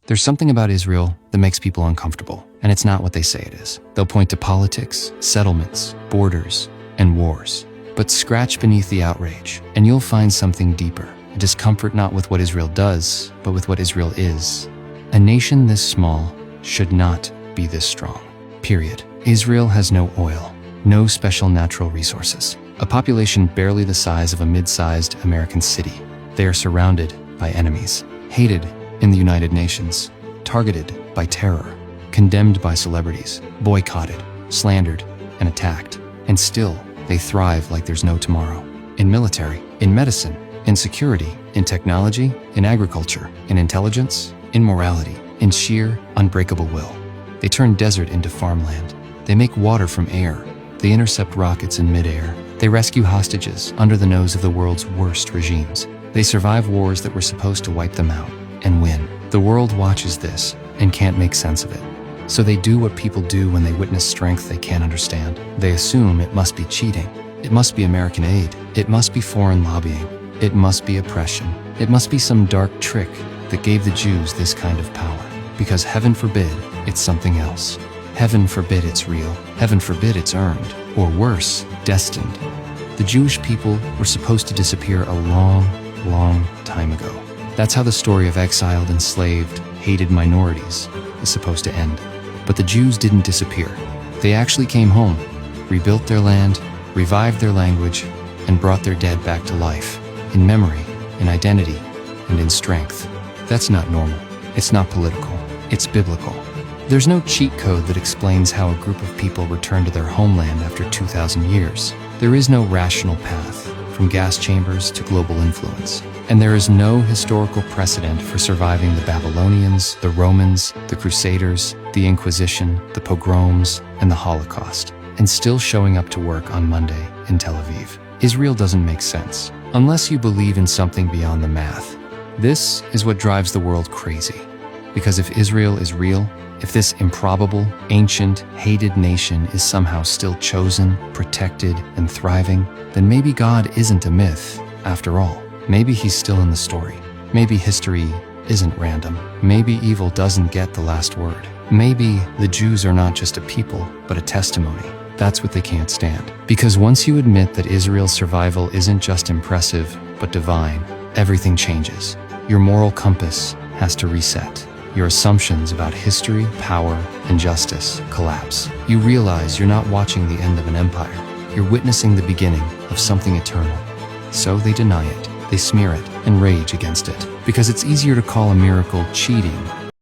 There's something about Israel that makes people uncomfortable, and it's not what they say it is. They'll point to politics, settlements, borders, and wars. But scratch beneath the outrage, and you'll find something deeper. A discomfort not with what Israel does, but with what Israel is. A nation this small should not be this strong. Period. Israel has no oil, no special natural resources. A population barely the size of a mid-sized American city. They are surrounded by enemies, hated in the United Nations, targeted by terror, condemned by celebrities, boycotted, slandered, and attacked. And still, they thrive like there's no tomorrow. In military, in medicine, in security, in technology, in agriculture, in intelligence, in morality, in sheer, unbreakable will. They turn desert into farmland. They make water from air. They intercept rockets in midair. They rescue hostages under the nose of the world's worst regimes. They survive wars that were supposed to wipe them out and win. The world watches this and can't make sense of it. So they do what people do when they witness strength they can't understand. They assume it must be cheating. It must be American aid. It must be foreign lobbying. It must be oppression. It must be some dark trick that gave the Jews this kind of power. Because heaven forbid it's something else. Heaven forbid it's real. Heaven forbid it's earned. Or worse, destined. The Jewish people were supposed to disappear a long, long time ago. That's how the story of exiled, enslaved, hated minorities is supposed to end. But the Jews didn't disappear. They actually came home, rebuilt their land, revived their language, and brought their dead back to life, in memory, in identity, and in strength. That's not normal. It's not political. It's biblical. There's no cheat code that explains how a group of people return to their homeland after 2,000 years. There is no rational path from gas chambers to global influence. And there is no historical precedent for surviving the Babylonians, the Romans, the Crusaders, the Inquisition, the pogroms, and the Holocaust, and still showing up to work on Monday in Tel Aviv. Israel doesn't make sense, unless you believe in something beyond the math. This is what drives the world crazy. Because if Israel is real, if this improbable, ancient, hated nation is somehow still chosen, protected, and thriving, then maybe God isn't a myth after all. Maybe he's still in the story. Maybe history isn't random. Maybe evil doesn't get the last word. Maybe the Jews are not just a people, but a testimony. That's what they can't stand. Because once you admit that Israel's survival isn't just impressive, but divine, everything changes. Your moral compass has to reset. Your assumptions about history, power, and justice collapse. You realize you're not watching the end of an empire. You're witnessing the beginning of something eternal. So they deny it. They smear it and rage against it, because it's easier to call a miracle cheating